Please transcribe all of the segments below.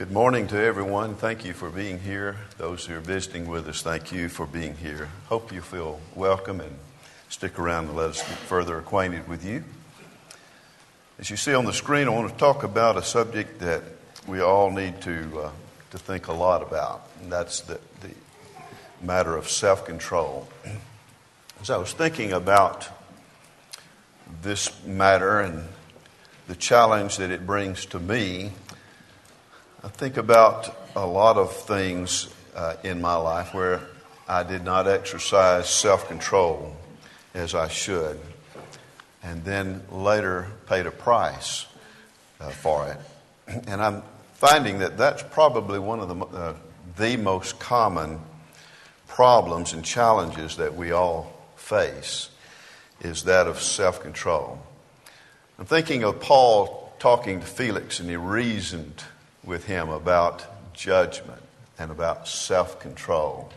Good morning to everyone. Thank you for being here. Those who are visiting with us, thank you for being here. Hope you feel welcome and stick around and let us get further acquainted with you. As you see on the screen, I want to talk about a subject that we all need to think a lot about, and that's the matter of self-control. As I was thinking about this matter and the challenge that it brings to me, I think about a lot of things in my life where I did not exercise self-control as I should, and then later paid a price for it. And I'm finding that that's probably one of the most common problems and challenges that we all face, is that of self-control. I'm thinking of Paul talking to Felix, and he reasoned with him about judgment and about self-control.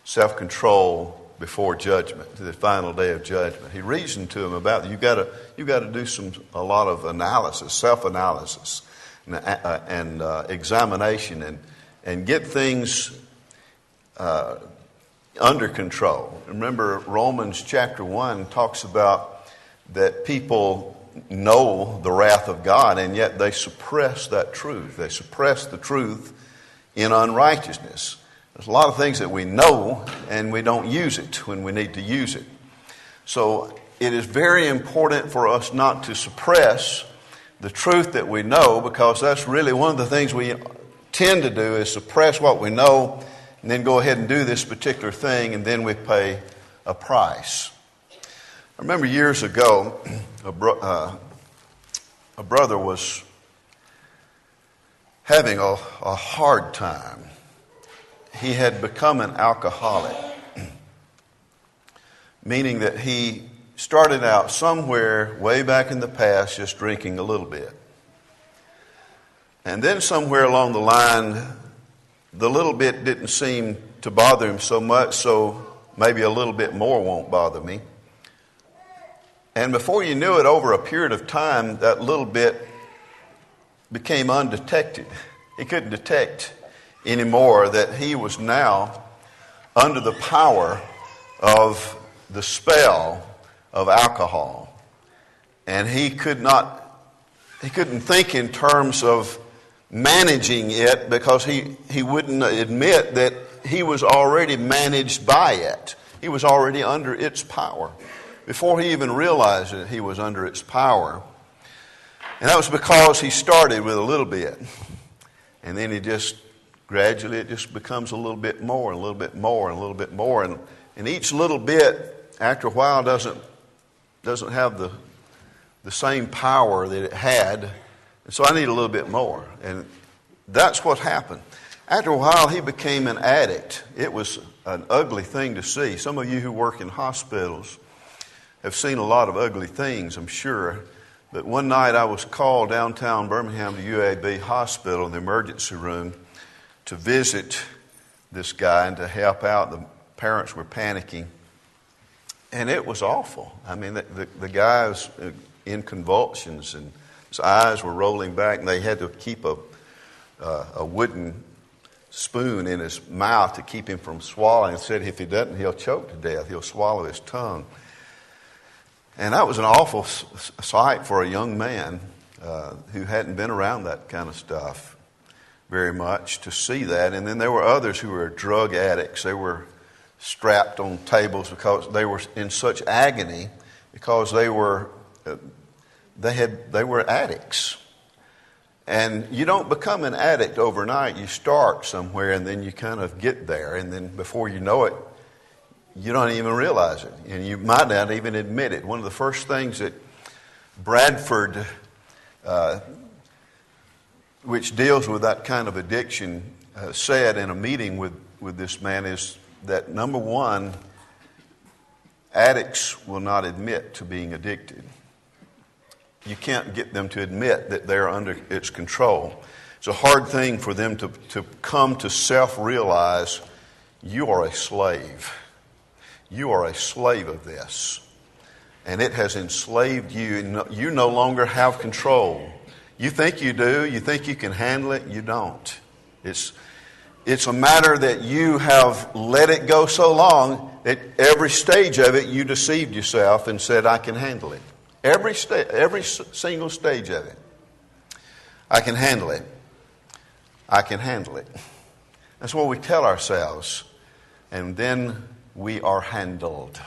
Self-control before judgment, to the final day of judgment. He reasoned to him about you got to do a lot of analysis, self-analysis, and examination, and get things under control. Remember, Romans chapter 1 talks about that people know the wrath of God, and yet they suppress that truth. They suppress the truth in unrighteousness. There's a lot of things that we know, and we don't use it when we need to use it. So it is very important for us not to suppress the truth that we know, because that's really one of the things we tend to do, is suppress what we know and then go ahead and do this particular thing, and then we pay a price. I remember years ago, a brother was having a hard time. He had become an alcoholic, meaning that he started out somewhere way back in the past just drinking a little bit. And then somewhere along the line, the little bit didn't seem to bother him so much, so maybe a little bit more won't bother me. And before you knew it, over a period of time, that little bit became undetected. He couldn't detect anymore that he was now under the power of the spell of alcohol. And he couldn't think in terms of managing it, because he wouldn't admit that he was already managed by it. He was already under its power before he even realized that he was under its power. And that was because he started with a little bit. And then he just gradually, it just becomes a little bit more, and a little bit more, and a little bit more. And each little bit, after a while, doesn't have the same power that it had. And so I need a little bit more. And that's what happened. After a while, he became an addict. It was an ugly thing to see. Some of you who work in hospitals have seen a lot of ugly things, I'm sure. But one night I was called downtown Birmingham to UAB Hospital in the emergency room to visit this guy and to help out. The parents were panicking. And it was awful. I mean, the guy was in convulsions, and his eyes were rolling back, and they had to keep a wooden spoon in his mouth to keep him from swallowing. He said if he doesn't, he'll choke to death. He'll swallow his tongue. And that was an awful sight for a young man who hadn't been around that kind of stuff very much, to see that. And then there were others who were drug addicts. They were strapped on tables because they were in such agony, because they were addicts. And you don't become an addict overnight. You start somewhere, and then you kind of get there, and then before you know it, you don't even realize it, and you might not even admit it. One of the first things that Bradford, which deals with that kind of addiction, said in a meeting with this man is that, number one, addicts will not admit to being addicted. You can't get them to admit that they're under its control. It's a hard thing for them to come to self-realize you are a slave. You are a slave of this. And it has enslaved you. You no longer have control. You think you do. You think you can handle it. You don't. It's a matter that you have let it go so long that every stage of it you deceived yourself and said, I can handle it. Every single stage of it. I can handle it. I can handle it. That's what we tell ourselves. And then we are handled.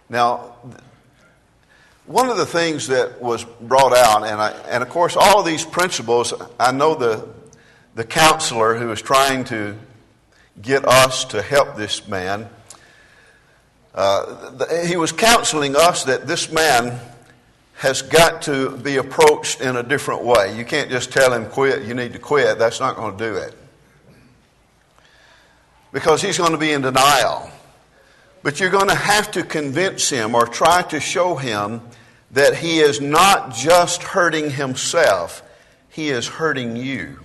Now, one of the things that was brought out, and of course all of these principles, I know the counselor who was trying to get us to help this man, he was counseling us that this man has got to be approached in a different way. You can't just tell him, quit, you need to quit. That's not going to do it. Because he's going to be in denial. But you're going to have to convince him or try to show him that he is not just hurting himself, he is hurting you.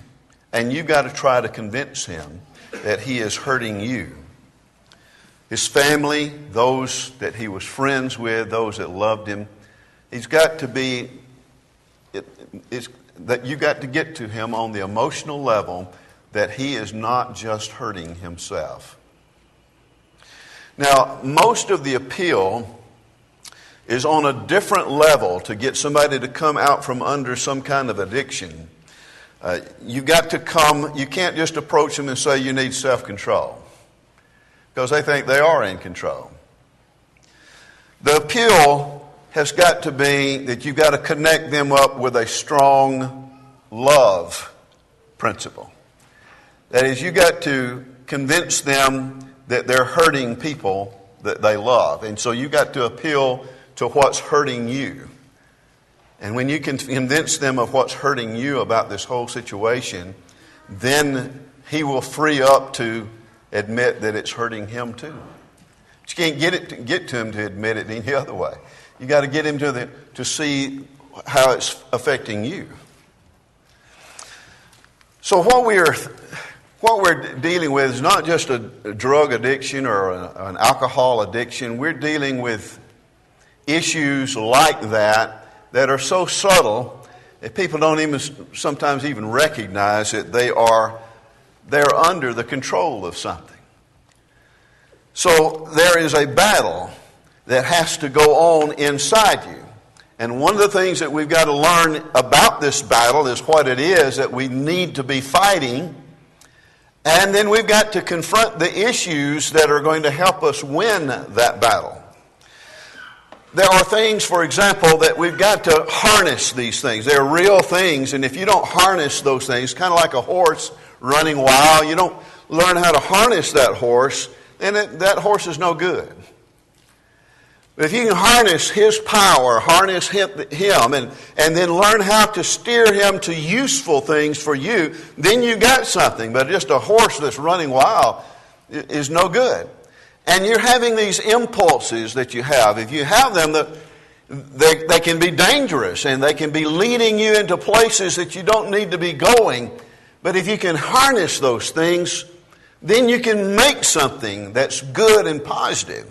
And you've got to try to convince him that he is hurting you. His family, those that he was friends with, those that loved him, he's got to be, that you got to get to him on the emotional level that he is not just hurting himself. Now, most of the appeal is on a different level to get somebody to come out from under some kind of addiction. You've got to come, you can't just approach them and say you need self-control, because they think they are in control. The appeal has got to be that you've got to connect them up with a strong love principle. That is, you've got to convince them that they're hurting people that they love. And so you've got to appeal to what's hurting you. And when you can convince them of what's hurting you about this whole situation, then he will free up to admit that it's hurting him too. But you can't get to him to admit it any other way. You got to get him to see how it's affecting you. So what we're dealing with is not just a drug addiction or an alcohol addiction. We're dealing with issues like that are so subtle that people don't even sometimes even recognize that they're under the control of something. So there is a battle that has to go on inside you. And one of the things that we've got to learn about this battle is what it is that we need to be fighting. And then we've got to confront the issues that are going to help us win that battle. There are things, for example, that we've got to harness these things. They're real things, and if you don't harness those things, kind of like a horse running wild, you don't learn how to harness that horse, then that horse is no good. But if you can harness his power, harness him, and then learn how to steer him to useful things for you, then you got something. But just a horse that's running wild is no good. And you're having these impulses that you have. If you have them, they can be dangerous, and they can be leading you into places that you don't need to be going. But if you can harness those things, then you can make something that's good and positive.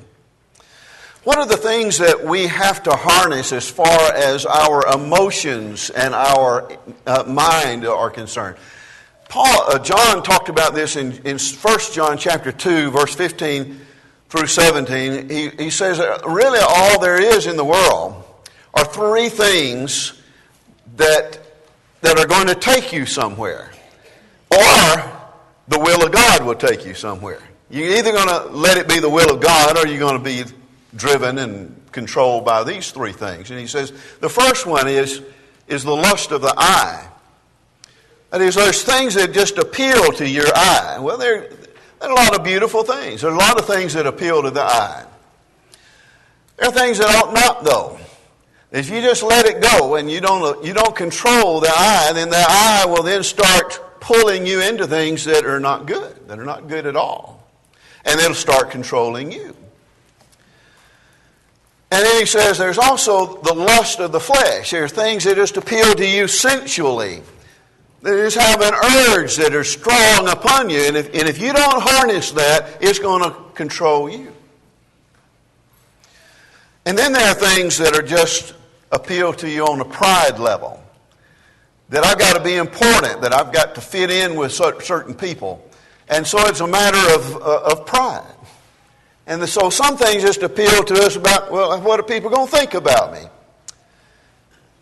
What are the things that we have to harness as far as our emotions and our mind are concerned? John talked about this in 1 John chapter 2, verse 15 through 17. He says that really all there is in the world are three things that are going to take you somewhere. Or the will of God will take you somewhere. You're either going to let it be the will of God, or you're going to be driven and controlled by these three things. And he says the first one is the lust of the eye. That is, there's things that just appeal to your eye. Well, there are a lot of beautiful things. There are a lot of things that appeal to the eye. There are things that ought not, though. If you just let it go and you don't control the eye, then the eye will then start pulling you into things that are not good at all. And it'll start controlling you. And then he says there's also the lust of the flesh. There are things that just appeal to you sensually. They just have an urge that are strong upon you. And if you don't harness that, it's going to control you. And then there are things that are just appeal to you on a pride level. that I've got to be important, that I've got to fit in with certain people. And so it's a matter of pride. And so some things just appeal to us about, well, what are people going to think about me?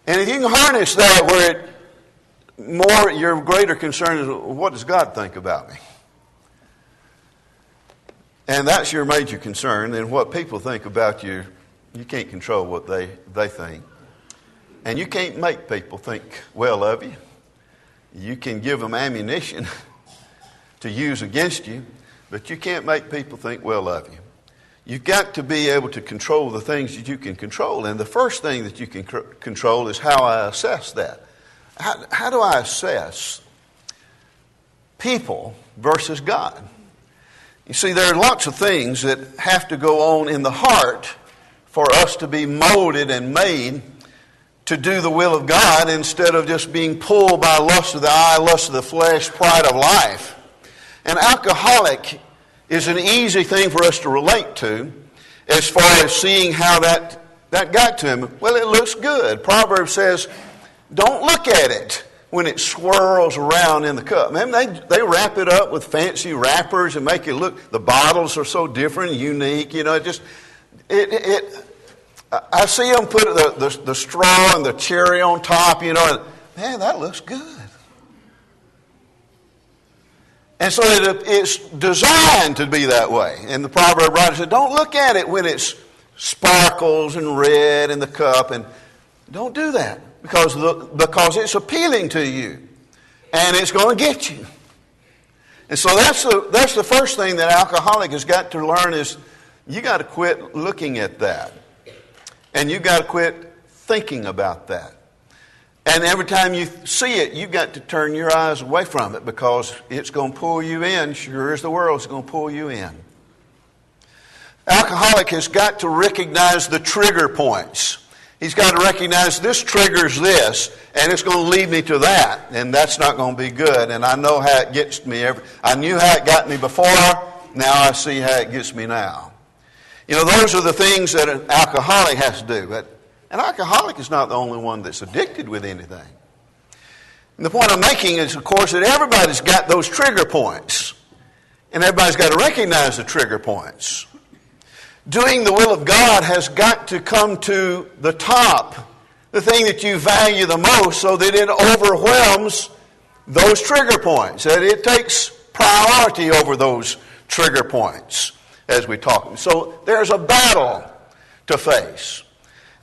And if you can harness that where your greater concern is, what does God think about me? And that's your major concern. And what people think about you, you can't control what they think. And you can't make people think well of you. You can give them ammunition to use against you, but you can't make people think well of you. You've got to be able to control the things that you can control. And the first thing that you can control is how I assess that. How do I assess people versus God? You see, there are lots of things that have to go on in the heart for us to be molded and made to do the will of God instead of just being pulled by lust of the eye, lust of the flesh, pride of life. An alcoholic is an easy thing for us to relate to as far as seeing how that got to him. Well, it looks good. Proverbs says, don't look at it when it swirls around in the cup. Man, they wrap it up with fancy wrappers and make it look, the bottles are so different and unique. You know, I see them put the straw and the cherry on top, you know, and man, that looks good. And so it's designed to be that way. And the proverb writer said, don't look at it when it sparkles and red in the cup. And don't do that because it's appealing to you. And it's going to get you. And so that's the first thing that alcoholic has got to learn is you got to quit looking at that. And you got to quit thinking about that. And every time you see it, you've got to turn your eyes away from it because it's going to pull you in, sure as the world's going to pull you in. Alcoholic has got to recognize the trigger points. He's got to recognize this triggers this, and it's going to lead me to that, and that's not going to be good. And I know how it gets me. I knew how it got me before, now I see how it gets me now. You know, those are the things that an alcoholic has to do. But an alcoholic is not the only one that's addicted with anything. And the point I'm making is, of course, that everybody's got those trigger points. And everybody's got to recognize the trigger points. Doing the will of God has got to come to the top, the thing that you value the most, so that it overwhelms those trigger points, that it takes priority over those trigger points as we talk. So there's a battle to face.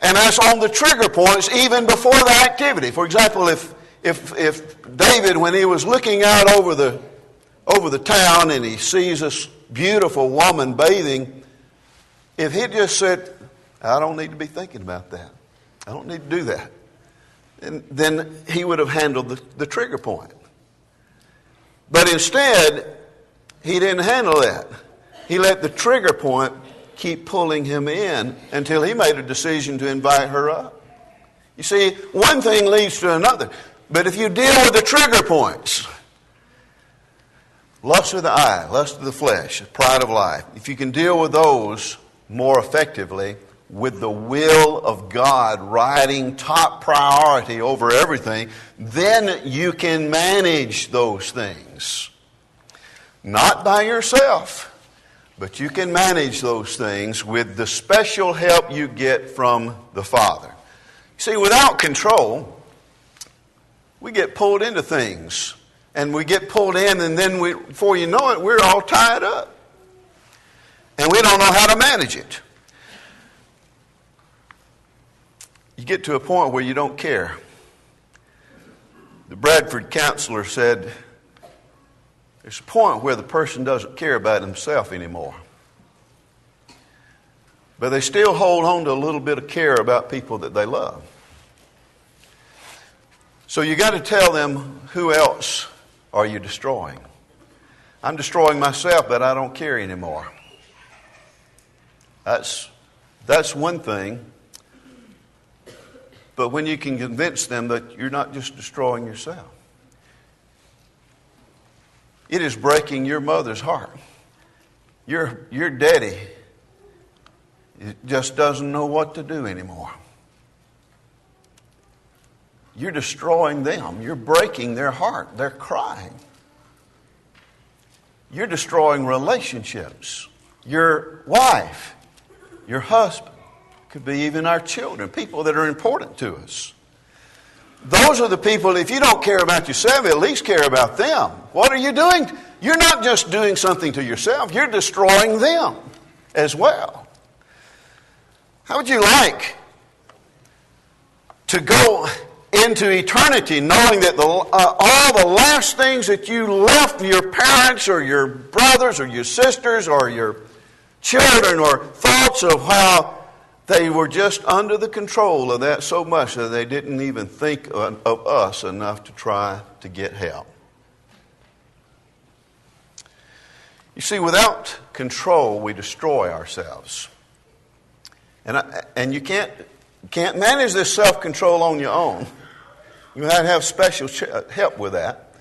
And that's on the trigger points even before the activity. For example, if David, when he was looking out over the town and he sees this beautiful woman bathing, if he just said, I don't need to be thinking about that. I don't need to do that. And then he would have handled the trigger point. But instead, he didn't handle that. He let the trigger point keep pulling him in until he made a decision to invite her up. You see, one thing leads to another. But if you deal with the trigger points, lust of the eye, lust of the flesh, pride of life, if you can deal with those more effectively, with the will of God riding top priority over everything, then you can manage those things. Not by yourself, but you can manage those things with the special help you get from the Father. See, without control, we get pulled into things. And we get pulled in, and then before you know it, we're all tied up. And we don't know how to manage it. You get to a point where you don't care. The Bradford counselor said, there's a point where the person doesn't care about himself anymore. But they still hold on to a little bit of care about people that they love. So you got to tell them, who else are you destroying? I'm destroying myself, but I don't care anymore. That's one thing. But when you can convince them that you're not just destroying yourself, it is breaking your mother's heart. Your daddy just doesn't know what to do anymore. you're destroying them. You're breaking their heart. They're crying. You're destroying relationships. Your wife, your husband, could be even our children, people that are important to us. Those are the people, if you don't care about yourself, at least care about them. What are you doing? You're not just doing something to yourself, you're destroying them as well. How would you like to go into eternity knowing that all the last things that you left your parents or your brothers or your sisters or your children, or thoughts of how they were just under the control of that so much that they didn't even think of us enough to try to get help? You see, without control, we destroy ourselves. And you can't manage this self-control on your own. You might have special help with that.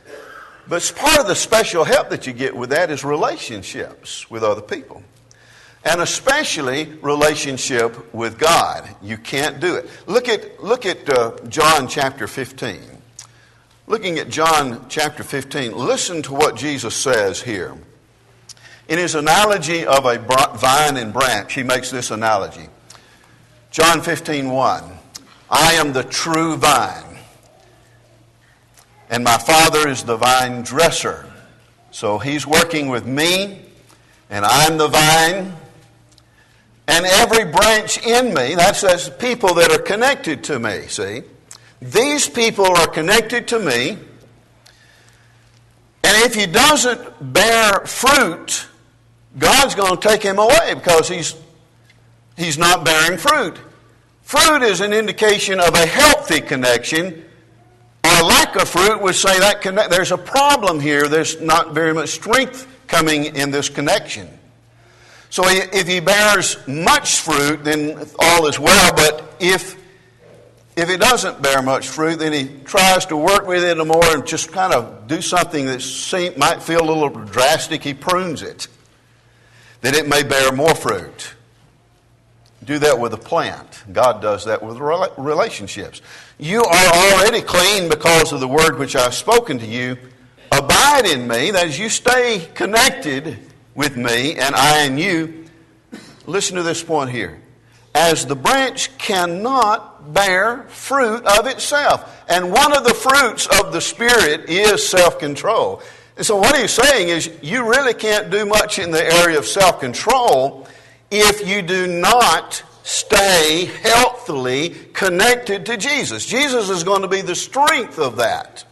But part of the special help that you get with that is relationships with other people. And especially relationship with God. You can't do it. Look at John chapter 15. Looking at John chapter 15, listen to what Jesus says here. In his analogy of a vine and branch, he makes this analogy. John 15:1. I am the true vine, and my Father is the vine dresser. So he's working with me, and I'm the vine. And every branch in me, that says people that are connected to me, see? These people are connected to me. And if he doesn't bear fruit, God's going to take him away because he's not bearing fruit. Fruit is an indication of a healthy connection. A lack of fruit would say that there's a problem here. There's not very much strength coming in this connection. So if he bears much fruit, then all is well. But if he doesn't bear much fruit, then he tries to work with it more and just kind of do something that might feel a little drastic. He prunes it, that it may bear more fruit. Do that with a plant. God does that with relationships. You are already clean because of the word which I've spoken to you. Abide in me, that is, you stay connected with me and I in you. Listen to this point here. As the branch cannot bear fruit of itself. And one of the fruits of the Spirit is self-control. And so what he's saying is you really can't do much in the area of self-control if you do not stay healthily connected to Jesus. Jesus is going to be the strength of that.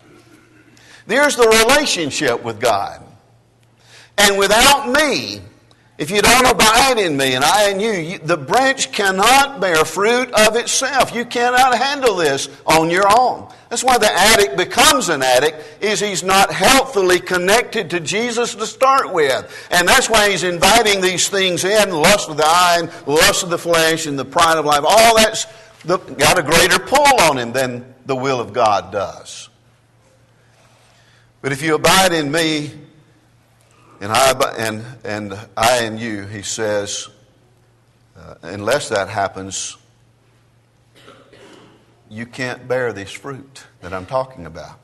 There's the relationship with God. And without me, if you don't abide in me and I in you, the branch cannot bear fruit of itself. You cannot handle this on your own. That's why the addict becomes an addict, is he's not healthily connected to Jesus to start with. And that's why he's inviting these things in, lust of the eye, and lust of the flesh, and the pride of life. All that's got a greater pull on him than the will of God does. But if you abide in me, and I in you, he says, unless that happens, you can't bear this fruit that I'm talking about.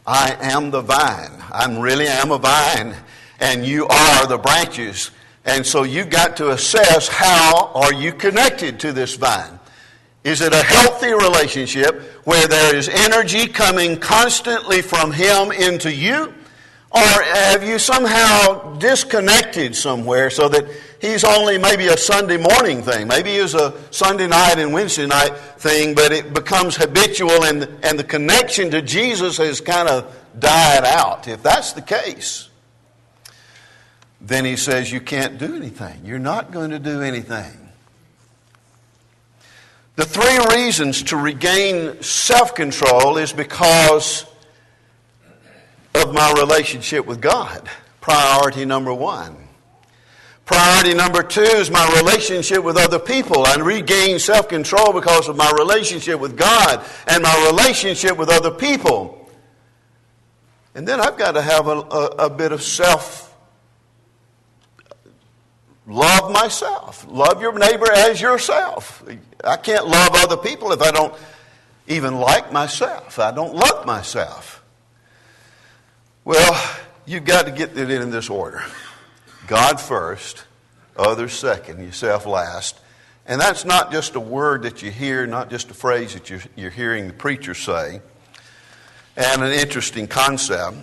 I am the vine. I really am a vine, and you are the branches. And so you've got to assess, how are you connected to this vine? Is it a healthy relationship where there is energy coming constantly from him into you? Or have you somehow disconnected somewhere so that he's only maybe a Sunday morning thing? Maybe it's a Sunday night and Wednesday night thing, but it becomes habitual and the connection to Jesus has kind of died out. If that's the case, then he says you can't do anything. You're not going to do anything. The three reasons to regain self-control is because of my relationship with God. Priority number one. Priority number two is my relationship with other people. I regain self-control because of my relationship with God and my relationship with other people. And then I've got to have a bit of love myself. Love your neighbor as yourself. I can't love other people if I don't even like myself. I don't love myself. Well, you've got to get it in this order. God first, others second, yourself last. And that's not just a word that you hear, not just a phrase that you're hearing the preacher say, and an interesting concept,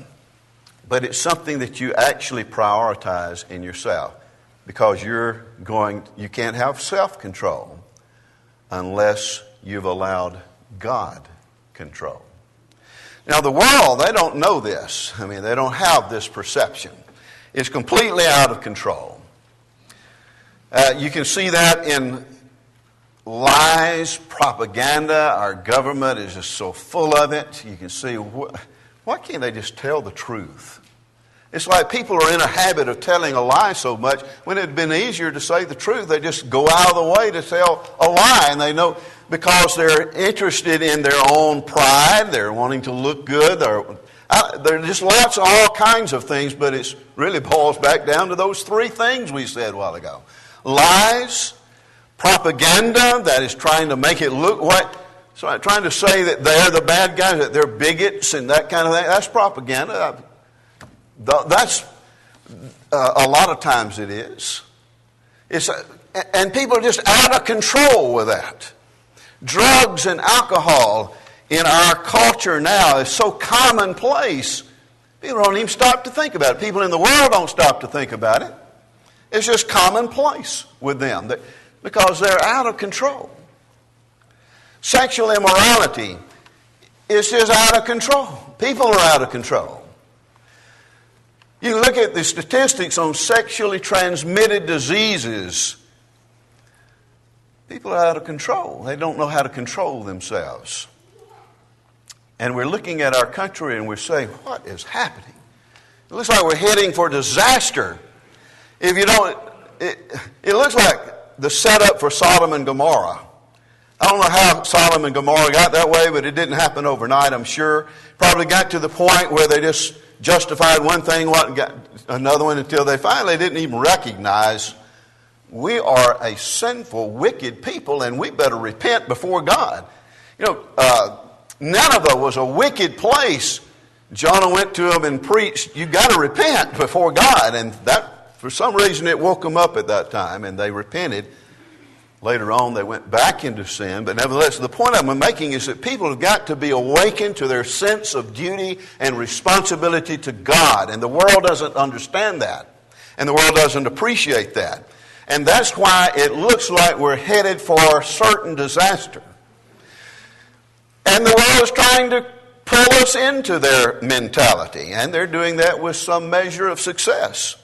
but it's something that you actually prioritize in yourself, because you can't have self-control unless you've allowed God control. Now the world, they don't know this. I mean, they don't have this perception. It's completely out of control. You can see that in lies, propaganda. Our government is just so full of it. You can see, why can't they just tell the truth? It's like people are in a habit of telling a lie so much. When it had been easier to say the truth, they just go out of the way to tell a lie. And they know, because they're interested in their own pride, they're wanting to look good. There are just lots of all kinds of things, but it really boils back down to those three things we said a while ago. Lies, propaganda that is trying to make it look trying to say that they're the bad guys, that they're bigots and that kind of thing. That's propaganda. That's a lot of times it is. And people are just out of control with that. Drugs and alcohol in our culture now is so commonplace. People don't even stop to think about it. People in the world don't stop to think about it. It's just commonplace with them because they're out of control. Sexual immorality is just out of control. People are out of control. You look at the statistics on sexually transmitted diseases. People are out of control. They don't know how to control themselves. And we're looking at our country and we're saying, what is happening? It looks like we're heading for disaster. If you don't, it looks like the setup for Sodom and Gomorrah. I don't know how Sodom and Gomorrah got that way, but it didn't happen overnight, I'm sure. Probably got to the point where they just justified one thing, got another one, until they finally didn't even recognize we are a sinful, wicked people, and we better repent before God. You know, Nineveh was a wicked place. Jonah went to them and preached, you've got to repent before God. And that, for some reason, it woke them up at that time, and they repented. Later on, they went back into sin. But nevertheless, the point I'm making is that people have got to be awakened to their sense of duty and responsibility to God. And the world doesn't understand that. And the world doesn't appreciate that. And that's why it looks like we're headed for a certain disaster. And the world is trying to pull us into their mentality. And they're doing that with some measure of success.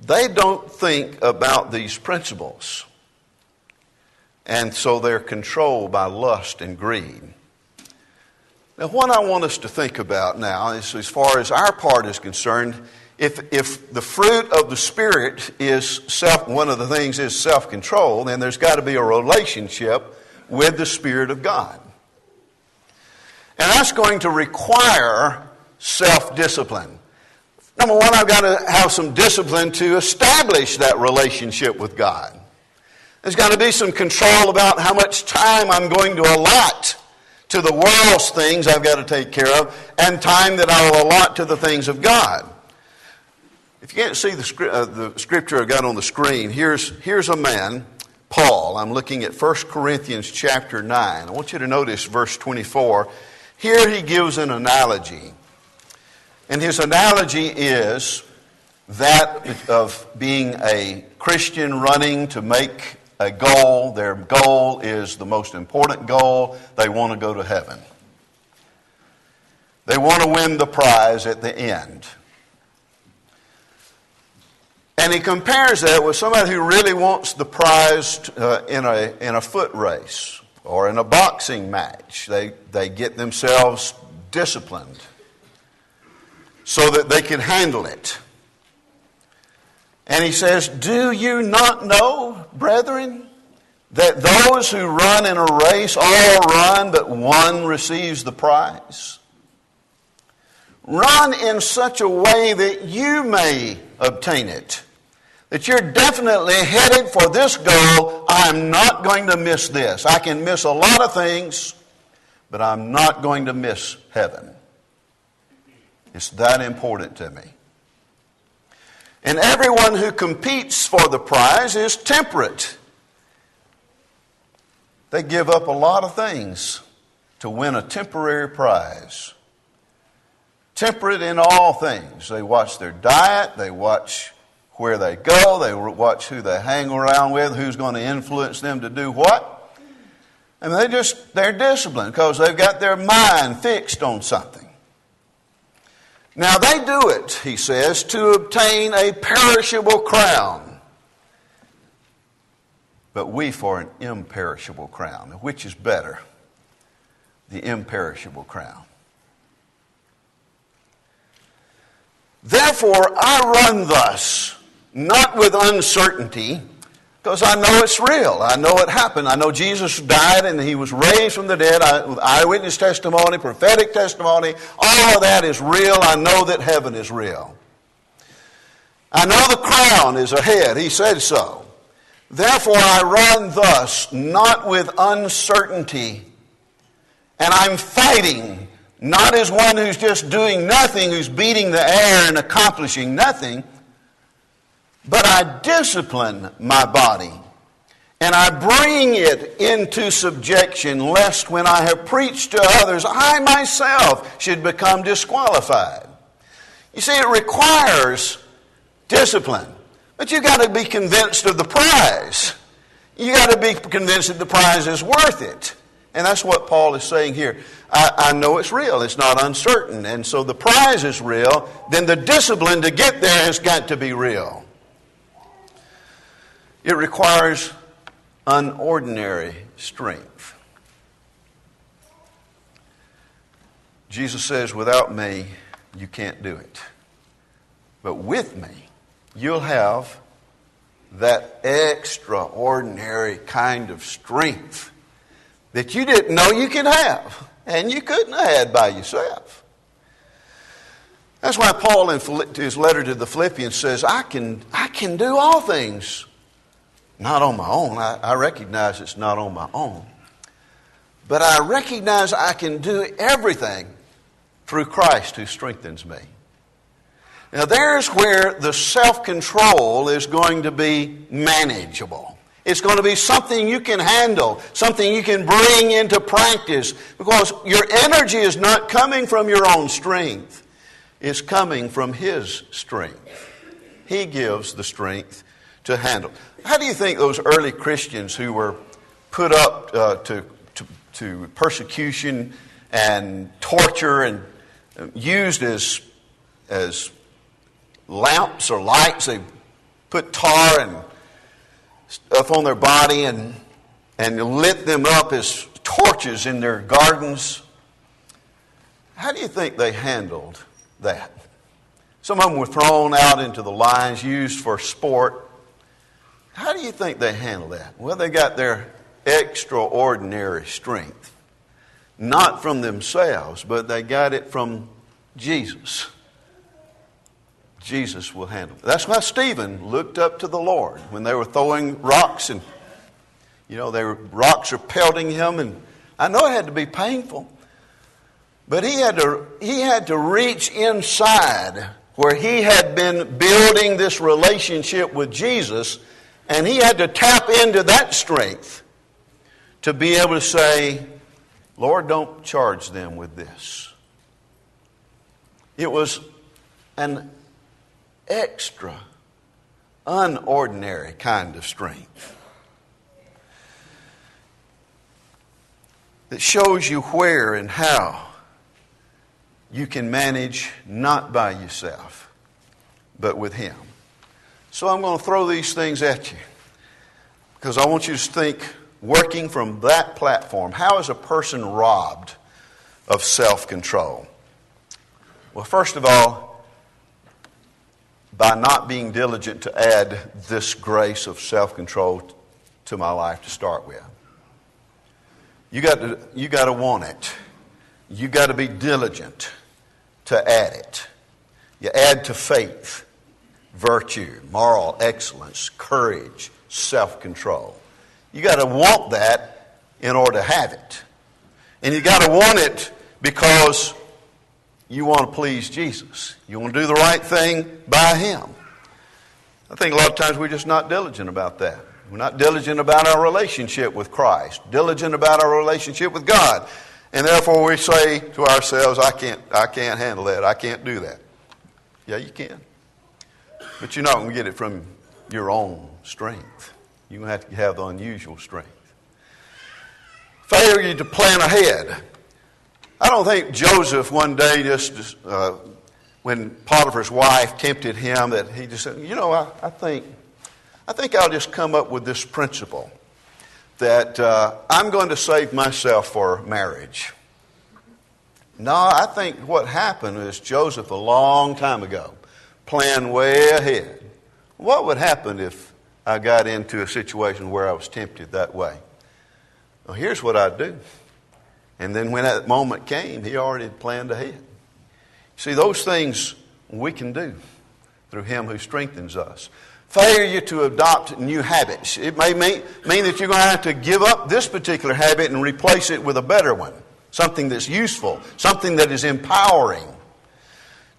They don't think about these principles. And so they're controlled by lust and greed. Now, what I want us to think about now is, as far as our part is concerned, if the fruit of the Spirit is one of the things is self-control, then there's got to be a relationship with the Spirit of God. And that's going to require self-discipline. Number one, I've got to have some discipline to establish that relationship with God. There's got to be some control about how much time I'm going to allot to the world's things I've got to take care of, and time that I will allot to the things of God. If you can't see the scripture I've got on the screen, here's a man, Paul. I'm looking at 1 Corinthians chapter 9. I want you to notice verse 24. Here he gives an analogy. And his analogy is that of being a Christian running to make a goal. Their goal is the most important goal. They want to go to heaven. They want to win the prize at the end. And he compares that with somebody who really wants the prize in a foot race or in a boxing match. They get themselves disciplined so that they can handle it. And he says, do you not know, brethren, that those who run in a race all run, but one receives the prize? Run in such a way that you may obtain it. That you're definitely headed for this goal. I'm not going to miss this. I can miss a lot of things, but I'm not going to miss heaven. It's that important to me. And everyone who competes for the prize is temperate. They give up a lot of things to win a temporary prize. Temperate in all things. They watch their diet, they watch where they go, they watch who they hang around with, who's going to influence them to do what. I mean, they're disciplined because they've got their mind fixed on something. Now they do it, he says, to obtain a perishable crown, but we for an imperishable crown. Which is better? The imperishable crown. Therefore I run thus, not with uncertainty, because I know it's real. I know it happened. I know Jesus died and he was raised from the dead. Eyewitness testimony, prophetic testimony, all of that is real. I know that heaven is real. I know the crown is ahead. He said so. Therefore I run thus, not with uncertainty. And I'm fighting, not as one who's just doing nothing, who's beating the air and accomplishing nothing, but I discipline my body, and I bring it into subjection, lest when I have preached to others, I myself should become disqualified. You see, it requires discipline, but you've got to be convinced of the prize. You've got to be convinced that the prize is worth it. And that's what Paul is saying here. I know it's real. It's not uncertain. And so the prize is real. Then the discipline to get there has got to be real. It requires unordinary strength. Jesus says, without me, you can't do it. But with me, you'll have that extraordinary kind of strength that you didn't know you could have, and you couldn't have had by yourself. That's why Paul in his letter to the Philippians says, I can do all things. Not on my own. I recognize it's not on my own. But I recognize I can do everything through Christ who strengthens me. Now there's where the self-control is going to be manageable. It's going to be something you can handle, something you can bring into practice, because your energy is not coming from your own strength. It's coming from His strength. He gives the strength to handle. How do you think those early Christians who were put up to persecution and torture and used as lamps or lights, they put tar and stuff on their body and lit them up as torches in their gardens? How do you think they handled that? Some of them were thrown out into the lions, used for sport. How do you think they handled that? Well, they got their extraordinary strength. Not from themselves, but they got it from Jesus. Jesus will handle it. That's why Stephen looked up to the Lord when they were throwing rocks, and rocks are pelting him, and I know it had to be painful, but he had to reach inside where he had been building this relationship with Jesus, and he had to tap into that strength to be able to say, Lord, don't charge them with this. It was an extra, unordinary kind of strength that shows you where and how you can manage not by yourself, but with Him. So I'm going to throw these things at you because I want you to think, working from that platform, how is a person robbed of self-control? Well, first of all, by not being diligent to add this grace of self-control to my life to start with. You got to want it. You got to be diligent to add it. You add to faith virtue, moral excellence, courage, self-control. You got to want that in order to have it. And you got to want it because you want to please Jesus. You want to do the right thing by Him. I think a lot of times we're just not diligent about that. We're not diligent about our relationship with Christ, diligent about our relationship with God. And therefore we say to ourselves, I can't handle that. I can't do that. Yeah, you can. But you're not going to get it from your own strength. You're going to have to have the unusual strength. Failure to plan ahead. I don't think Joseph one day just when Potiphar's wife tempted him that he just said, I think I'll just come up with this principle that I'm going to save myself for marriage. No, I think what happened is Joseph a long time ago planned way ahead. What would happen if I got into a situation where I was tempted that way? Well, here's what I'd do. And then when that moment came, he already had planned ahead. See, those things we can do through Him who strengthens us. Failure to adopt new habits. It may mean that you're going to have to give up this particular habit and replace it with a better one. Something that's useful. Something that is empowering.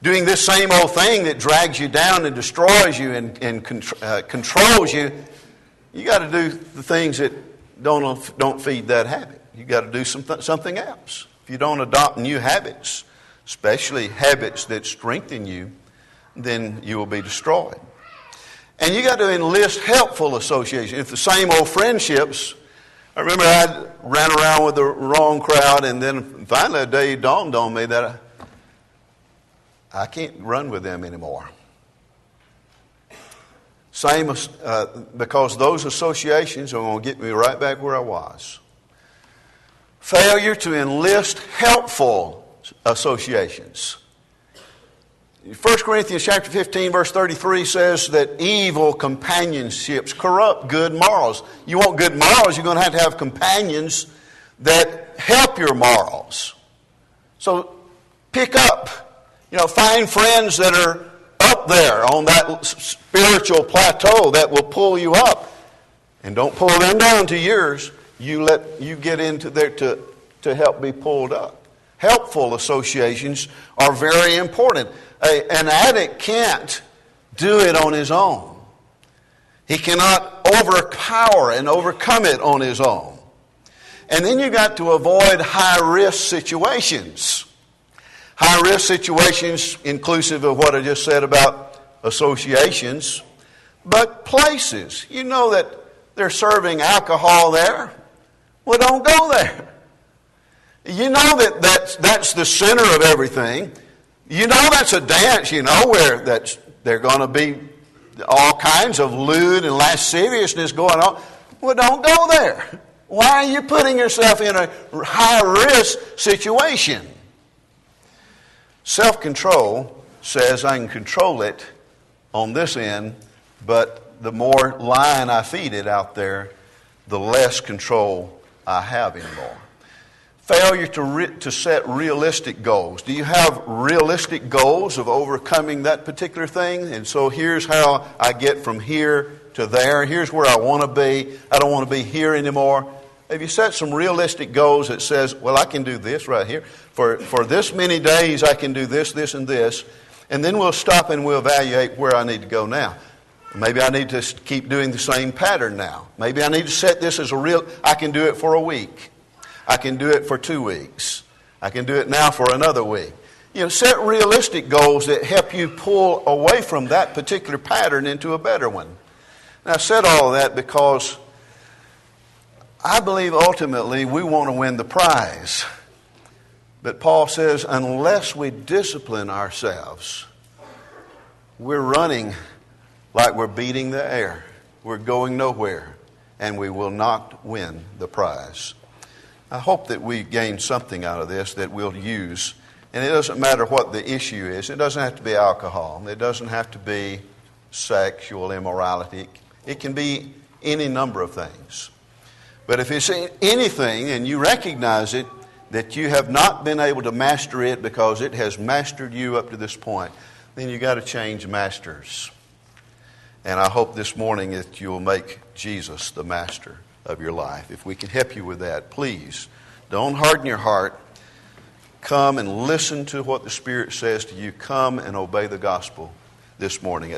Doing this same old thing that drags you down and destroys you and controls you. You got to do the things that don't feed that habit. You got to do something else. If you don't adopt new habits, especially habits that strengthen you, then you will be destroyed. And you got to enlist helpful association. If the same old friendships, I remember I ran around with the wrong crowd, and then finally a day it dawned on me that I can't run with them anymore. Because those associations are going to get me right back where I was. Failure to enlist helpful associations. 1 Corinthians chapter 15, verse 33 says that evil companionships corrupt good morals. You want good morals, you're going to have companions that help your morals. So pick up, find friends that are up there on that spiritual plateau that will pull you up. And don't pull them down to yours. You get into there to help be pulled up. Helpful associations are very important. An addict can't do it on his own. He cannot overpower and overcome it on his own. And then you got to avoid high-risk situations. High-risk situations inclusive of what I just said about associations, but places. You know that they're serving alcohol there. Well, don't go there. You know that's the center of everything. You know that's a dance, where they're going to be all kinds of lewd and lasciviousness going on. Well, don't go there. Why are you putting yourself in a high-risk situation? Self-control says I can control it on this end, but the more line I feed it out there, the less control I have anymore. Failure to set realistic goals. Do you have realistic goals of overcoming that particular thing? And so here's how I get from here to there. Here's where I want to be. I don't want to be here anymore. Have you set some realistic goals that says, well, I can do this right here. For this many days, I can do this, this, and this. And then we'll stop and we'll evaluate where I need to go now. Maybe I need to keep doing the same pattern now. Maybe I need to set this as I can do it for a week. I can do it for 2 weeks. I can do it now for another week. Set realistic goals that help you pull away from that particular pattern into a better one. And I said all of that because I believe ultimately we want to win the prize. But Paul says unless we discipline ourselves, we're running like we're beating the air. We're going nowhere, and we will not win the prize. I hope that we gain something out of this that we'll use. And it doesn't matter what the issue is. It doesn't have to be alcohol. It doesn't have to be sexual immorality. It can be any number of things. But if it's anything and you recognize it, that you have not been able to master it because it has mastered you up to this point, then you've got to change masters. And I hope this morning that you'll make Jesus the master of your life. If we can help you with that, please Don't harden your heart. Come and listen to what the Spirit says to you. Come and obey the gospel this morning.